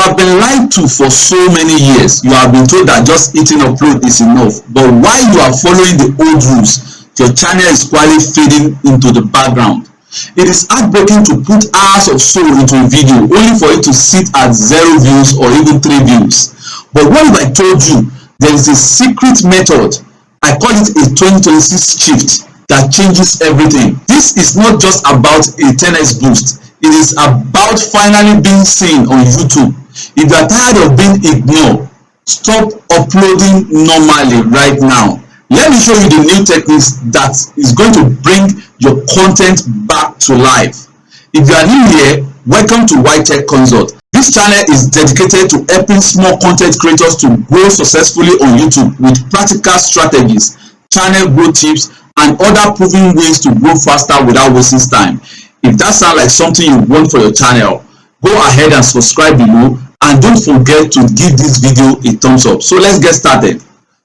have been lied to for so many years. You have been told that just hitting upload is enough. But while you are following the old rules, your channel is quietly fading into the background. It is heartbreaking to put hours of soul into a video only for it to sit at 0 views or even 3 views. But what if I told you there is a secret method? I call it a 2026 shift that changes everything. This is not just about a 10x boost. It is about finally being seen on YouTube. If you are tired of being ignored, stop uploading normally right now. Let me show you the new techniques that is going to bring your content back to life. If you are new here, welcome to White Tech Consult. This channel is dedicated to helping small content creators to grow successfully on YouTube with practical strategies, channel growth tips, and other proven ways to grow faster without wasting time. If that sounds like something you want for your channel, go ahead and subscribe below, and don't forget to give this video a thumbs up. So let's get started.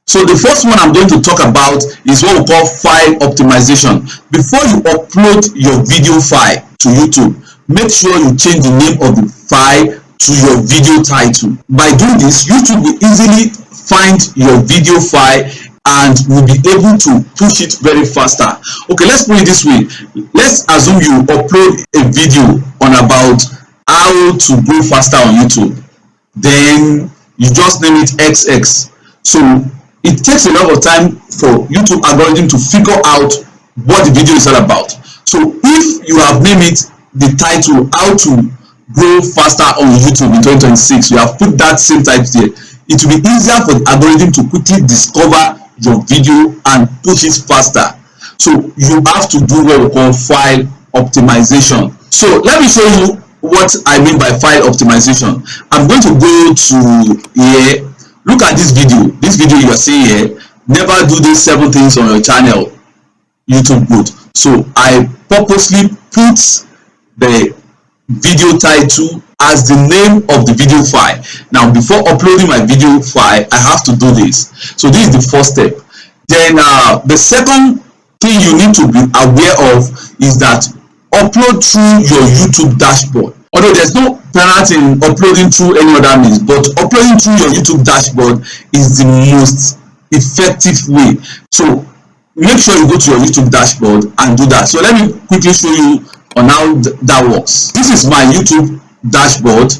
So the first one I'm going to talk about is what we call file optimization. Before you upload your video file to YouTube, make sure you change the name of the file to your video title. By doing this, YouTube will easily find your video file and will be able to push it very faster. Okay, let's put it this way. Let's assume you upload a video on about how to grow faster on YouTube. Then you just name it XX. So it takes a lot of time for YouTube algorithm to figure out what the video is all about. So if you have named it the title, how to grow faster on YouTube in 2026, you have put that same title there, it will be easier for the algorithm to quickly discover your video and push it faster. So you have to do what we call file optimization. So let me show you what I mean by file optimization. I'm going to go to here. Look at this video. This video you are seeing here. Never do these 7 things on your channel, YouTube growth. So I purposely put the video title as the name of the video file. Now before uploading my video file, I have to do this. So this is the first step. Then the second thing you need to be aware of is that upload through your YouTube dashboard. Although there's no penalty in uploading through any other means, but uploading through your YouTube dashboard is the most effective way. So make sure you go to your YouTube dashboard and do that. So let me quickly show you on how that works. This is my YouTube dashboard,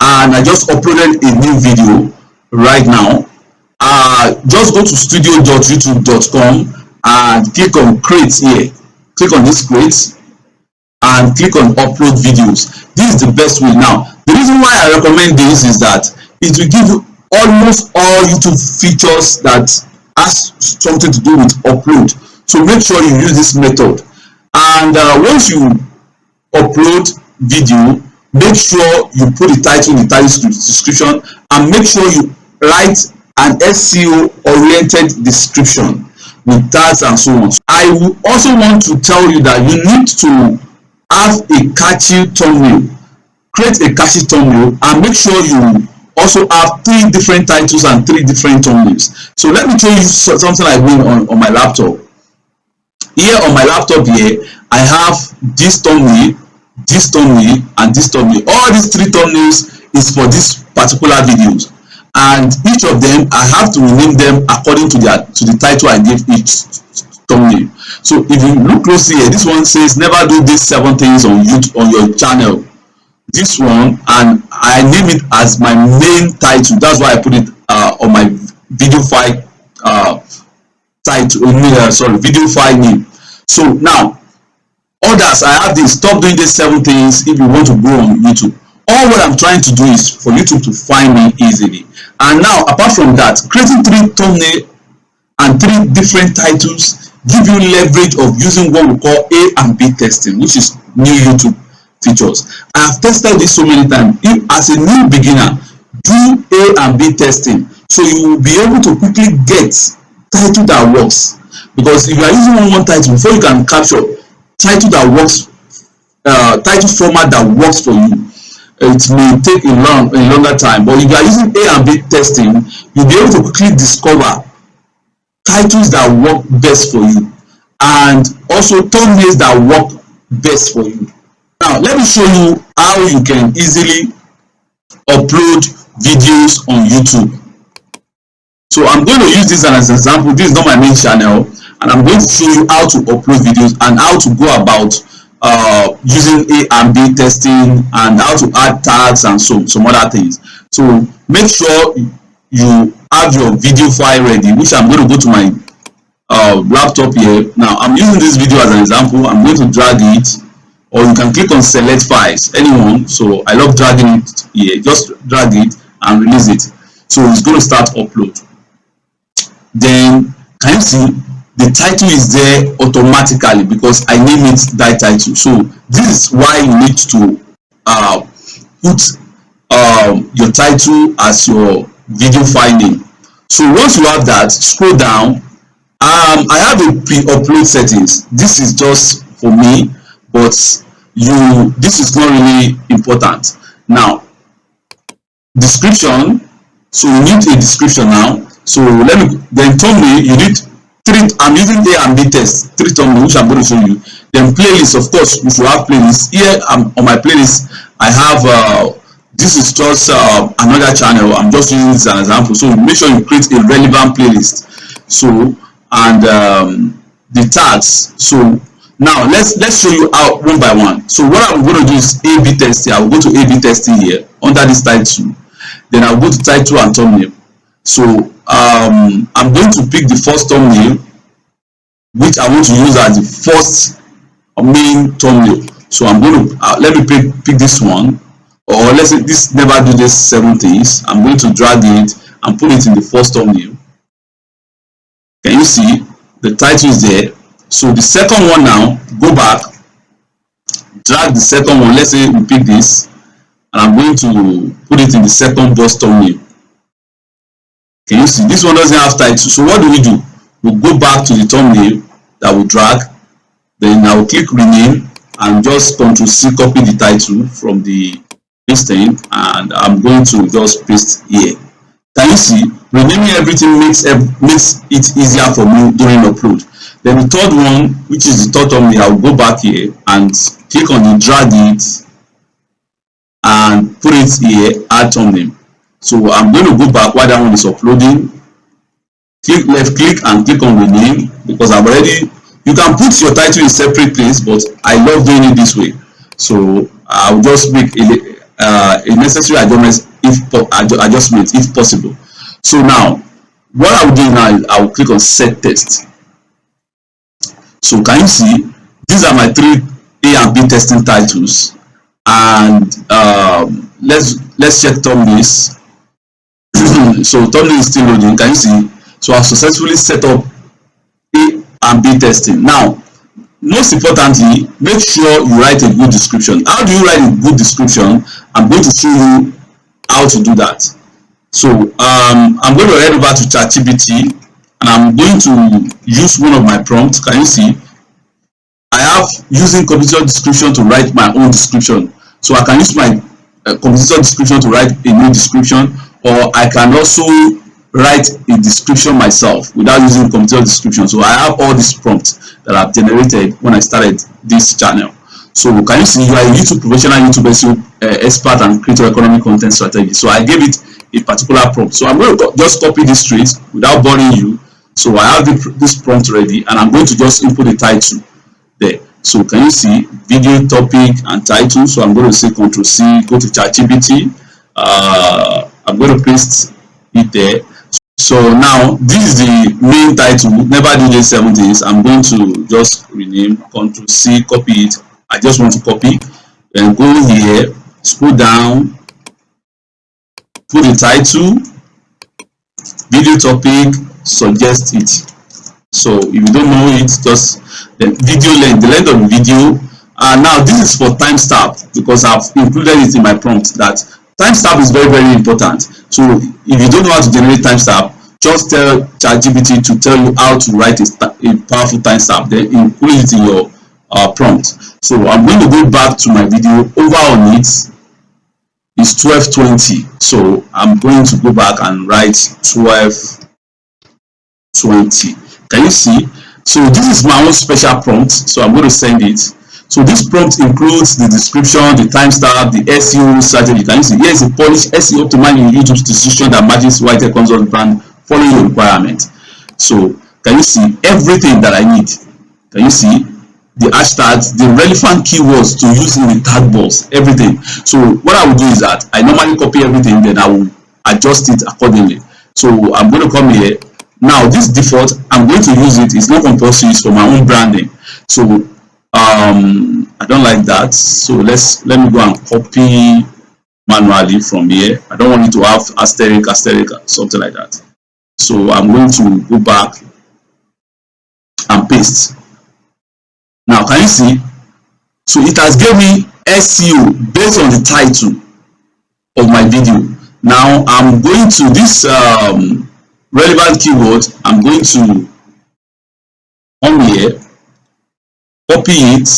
and I just uploaded a new video right now. Just go to studio.youtube.com and click on create here. Click on this create and click on upload videos. This is the best way. Now the reason why I recommend this is that it will give you almost all YouTube features that has something to do with upload. So make sure you use this method, and once you upload video, make sure you put the title in the title description, and make sure you write an SEO oriented description with tags and so on. I will also want to tell you that you need to have a catchy thumbnail. Create a catchy thumbnail and make sure you also have 3 different titles and 3 different thumbnails. So let me show you something I do on my laptop. Here on my laptop here, I have this thumbnail, this thumbnail, and this thumbnail. All these 3 thumbnails is for this particular videos, and each of them I have to rename them according to the title I gave each thumbnail. So if you look closely here, this one says never do these 7 things on YouTube on your channel. This one, and I name it as my main title. That's why I put it on my video file title. Video file name. So now others, I have this: stop doing these 7 things if you want to grow on YouTube. All what I'm trying to do is for YouTube to find me easily. And now apart from that, creating 3 thumbnail and 3 different titles give you leverage of using what we call A and B testing, which is new YouTube features. I have tested this so many times. If as a new beginner, do A and B testing, so you will be able to quickly get title that works. Because if you are using one title, before you can capture title that works, title format that works for you, it may take a longer time. But if you are using A and B testing, you'll be able to quickly discover titles that work best for you, and also thumbnails that work best for you. Now let me show you how you can easily upload videos on YouTube. So I'm going to use this as an example. This is not my main channel, and I'm going to show you how to upload videos and how to go about using A and B testing, and how to add tags and some other things. So make sure you have your video file ready, which I'm going to go to my laptop here. Now I'm using this video as an example. I'm going to drag it, or you can click on select files, anyone. So I love dragging it here. Just drag it and release it. So it's going to start upload. Then can you see the title is there automatically because I name it that title. So this is why you need to put your title as your video file name. So once you have that, scroll down. I have a pre-upload settings. This is just for me, but this is not really important. Now, description. So you need a description now. So then thumbnail, you need three. I'm using A and B test, three thumbnail, which I'm going to show you. Then playlist, of course, you should have playlists. Here on my playlist, I have this is just another channel. I'm just using this as an example. So make sure you create a relevant playlist. So and the tags. So now let's show you how one by one. So what I'm going to do is A/B testing. I will go to A/B testing here under this title. Then I'll go to title and thumbnail. So I'm going to pick the first thumbnail, which I want to use as the first main thumbnail. So I'm going to let me pick this one, or let's say this never do this 7 things. I'm going to drag it and put it in the first thumbnail. Can you see the title is there? So the second one now, go back, drag the second one. Let's say we pick this, and I'm going to put it in the second box thumbnail. Can you see this one doesn't have title? So what do? We'll go back to the thumbnail that we drag. Then I will click rename and just Ctrl+C copy the title from the listing, and I'm going to just paste here. Can you see renaming everything makes it easier for me during upload. Then the third one, which is the third thumbnail, I'll go back here and click on the drag it and put it here, add thumbnail. So I'm going to go back while that one is uploading. Click left click and click on rename, because I've already, you can put your title in separate place, but I love doing it this way. So I'll just make a necessary adjustment if possible. So now what I'll do now is I'll click on set text. So can you see these are my 3 A and B testing titles, and let's check thumbnails. So thumbnail is still loading. Can you see? So I've successfully set up A and B testing. Now, most importantly, make sure you write a good description. How do you write a good description? I'm going to show you how to do that. So I'm going to head over to ChatGPT, and I'm going to use one of my prompts. Can you see? I have using computer description to write my own description. So I can use my computer description to write a new description, or I can also write a description myself without using computer description. So I have all these prompts that I've generated when I started this channel. So can you see, you are a YouTube professional, YouTube SEO expert and creator economic content strategy. So I gave it a particular prompt. So I'm going to just copy this straight without boring you. So I have this prompt ready, and I'm going to just input the title there. So can you see video topic and title? So I'm going to say Ctrl+C, go to ChatGPT. I'm going to paste it there. So now this is the main title, never do this 7 things. I'm going to just rename, Ctrl+C, copy it. I just want to copy, and go here, scroll down, put the title, video topic, suggest it. So if you don't know it, just the video length, the length of the video. Now this is for timestamp, because I've included it in my prompt that timestamp is very, very important. So if you don't know how to generate timestamp, just tell ChatGPT to tell you how to write a powerful timestamp, then include it in your prompt. So I'm going to go back to my video. Over on it is 1220. So I'm going to go back and write 1220. Can you see? So this is my own special prompt. So I'm going to send it. So this prompt includes the description, the timestamp, the SEO strategy. Can you see? Here is a polished SEO optimizing YouTube decision that matches White Consult brand following your requirement. So can you see everything that I need? Can you see the hashtags, the relevant keywords to use in the tag box, everything. So what I will do is that I normally copy everything, then I will adjust it accordingly. So I'm going to come here. Now this default, I'm going to use it. It's not compulsory, it's for my own branding. So I don't like that. So let me go and copy manually from here. I don't want it to have asterisk, something like that. So I'm going to go back and paste. Now can you see? So it has given me SEO based on the title of my video. Now I'm going to this relevant keyword. I'm going to come here, copy it,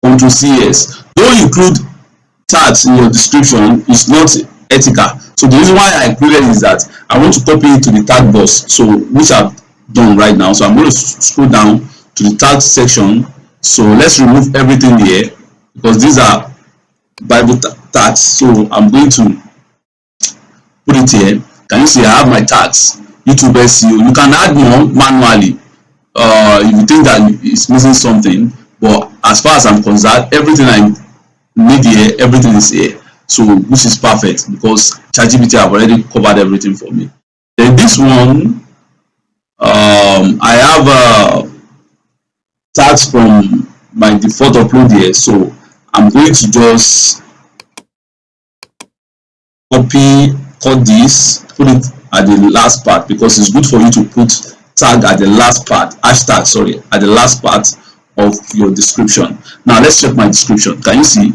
Ctrl CS. Don't include tags in your description. It's not ethical. So the reason why I included is that I want to copy it to the tag box, so which I've done right now. So I'm going to scroll down to the tag section. So let's remove everything here because these are Bible tags. So I'm going to put it here. Can you see I have my tags? YouTube SEO. You can add more manually if you think that it's missing something, but as far as I'm concerned, everything I need here, everything is here. So which is perfect because ChatGPT have already covered everything for me. Then this one, I have tags from my default upload here, so I'm going to just cut this, put it at the last part because it's good for you to put tag at the last part, hashtag, sorry, at the last part of your description. Now let's check my description. Can you see?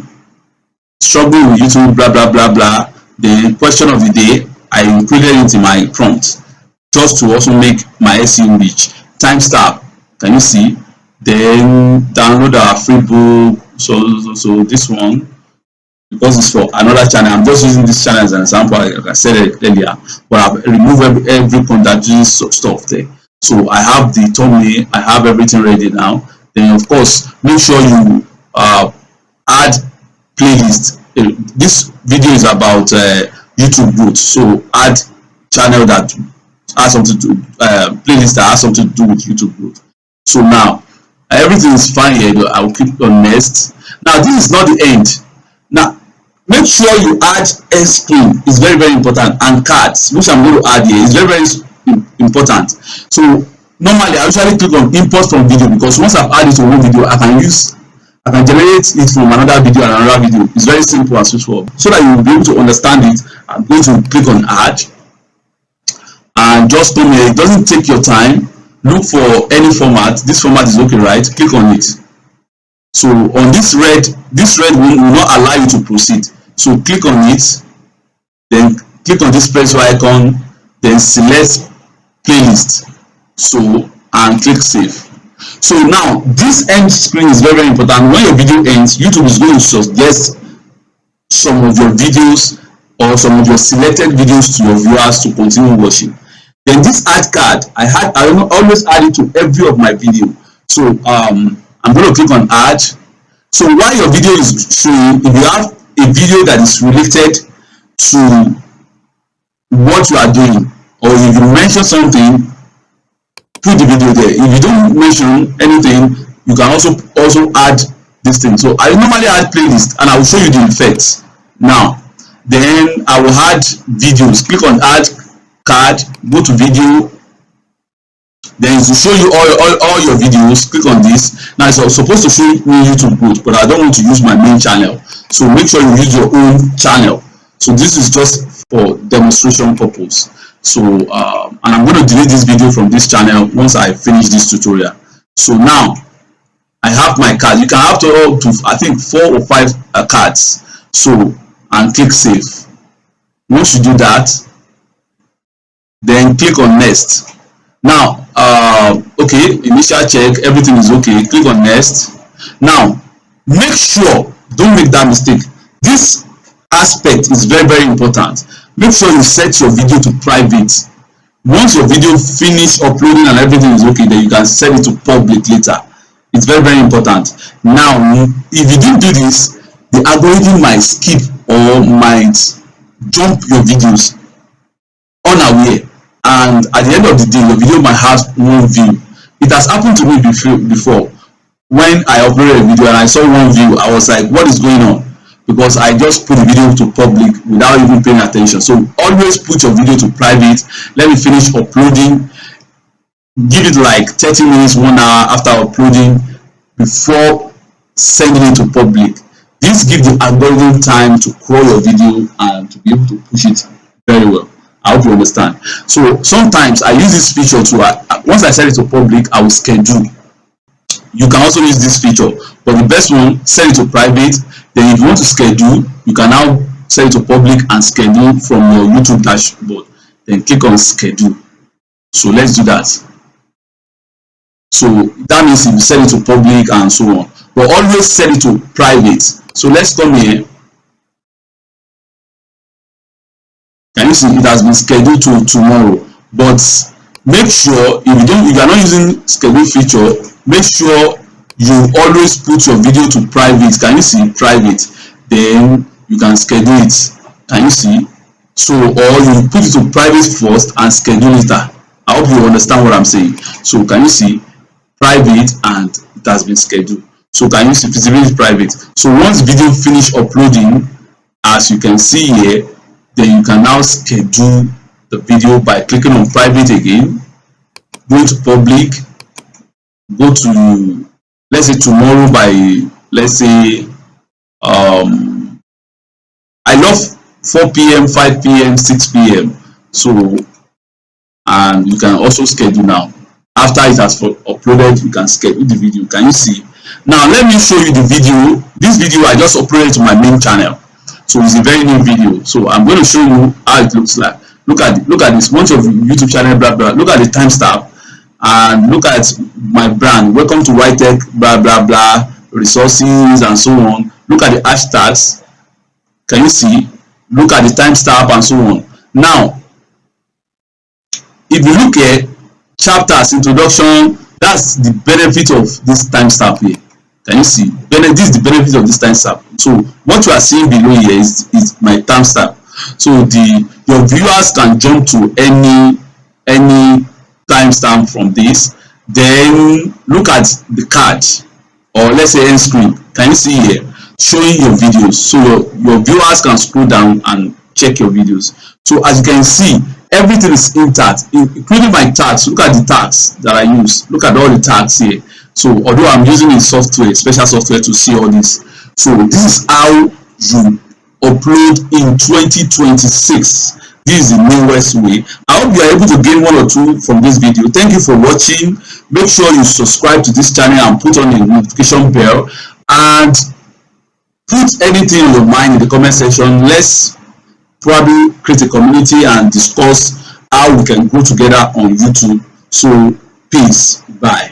Struggling with YouTube, blah blah blah blah. The question of the day, I included it in my prompt just to also make my SEO reach. Timestamp, can you see? Then download our free book. So this one, because it's for another channel, I'm just using this channel as an example, like I said earlier, but I've removed every contact stuff there. So I have the thumbnail, I have everything ready now. Then of course, make sure you add playlist. This video is about YouTube growth, so add channel that has something to playlist that has something to do with YouTube growth. So now everything is fine here. I will click on next. Now this is not the end. Now make sure you add screen. It's very important, and cards, which I'm going to add here, is very important. So normally I usually click on import from video because once I've added to one video, I can generate it from another video and another video. It's very simple and straightforward. So that you will be able to understand it, I'm going to click on add and just come here. It doesn't take your time. Look for any format. This format is okay, right? Click on it. So on this red will not allow you to proceed. So click on it, then click on this pencil icon, then select playlist. So and click save. So now this end screen is very important. When your video ends, YouTube is going to suggest some of your videos or some of your selected videos to your viewers to continue watching. Then this add card, I always add it to every of my video. So I'm going to click on add. So while your video is showing, if you have a video that is related to what you are doing, or if you mention something, put the video there. If you don't mention anything, you can also add this thing. So I normally add playlist, and I will show you the effects now. Then I will add videos. Click on add card, go to video, then it will show you all your videos. Click on this. Now it's supposed to show me YouTube growth, but I don't want to use my main channel, so make sure you use your own channel. So this is just for demonstration purpose. So and I'm going to delete this video from this channel once I finish this tutorial. So now I have my card. You can have up to I think 4 or 5 cards. So and click save. Once you do that, then click on next. Now okay, initial check, everything is okay. Click on next. Now make sure, don't make that mistake. This aspect is very important. Make sure you set your video to private. Once your video finish uploading and everything is okay, then you can set it to public later. It's very, very important. Now, if you didn't do this, the algorithm might skip or might jump your videos unaware, and at the end of the day, your video might have one view. It has happened to me before. When I uploaded a video and I saw one view, I was like, what is going on? Because I just put the video to public without even paying attention. So always put your video to private. Let me finish uploading. Give it like 30 minutes, 1 hour after uploading before sending it to public. This gives the algorithm time to crawl your video and to be able to push it very well. I hope you understand. So sometimes I use this feature to, once I set it to public, I will schedule. You can also use this feature, but the best one, set it to private. Then if you want to schedule, you can now set it to public and schedule from your YouTube dashboard. Then click on schedule. So let's do that. So that means if you set it to public and so on, but always set it to private. So let's come here. Can you see it has been scheduled to tomorrow? But make sure if you are not using schedule feature, make sure you always put your video to private. Can you see private? Then you can schedule it. Can you see? So, or you put it to private first and schedule later. I hope you understand what I'm saying. So can you see private and it has been scheduled? So can you see visibility private? So once video finish uploading, as you can see here, then you can now schedule the video by clicking on private again, go to public, go to, let's say tomorrow by, let's say I love 4 p.m, 5 p.m, 6 p.m. So, and you can also schedule now. After it has uploaded, you can schedule the video. Can you see? Now let me show you the video. This video I just uploaded to my main channel, so it's a very new video. So I'm going to show you how it looks like. Look at this. Once your YouTube channel, blah blah. Look at the timestamp and look at my brand. Welcome to YTech, blah blah blah, resources and so on. Look at the hashtags. Can you see? Look at the timestamp and so on. Now, if you look at chapters, introduction, that's the benefit of this timestamp here. Can you see? This is the benefit of this timestamp. So what you are seeing below here is my timestamp. So your viewers can jump to any timestamp from this. Then look at the card, or let's say end screen. Can you see here? Showing your videos, so your viewers can scroll down and check your videos. So as you can see, everything is intact, including my tags. Look at the tags that I use. Look at all the tags here. So although I'm using a software, special software to see all this. So this is how you upload in 2026. This is the newest way. I hope you are able to gain 1 or 2 from this video. Thank you for watching. Make sure you subscribe to this channel and put on the notification bell, and put anything in your mind in the comment section. Let's probably create a community and discuss how we can go together on YouTube. So peace, bye.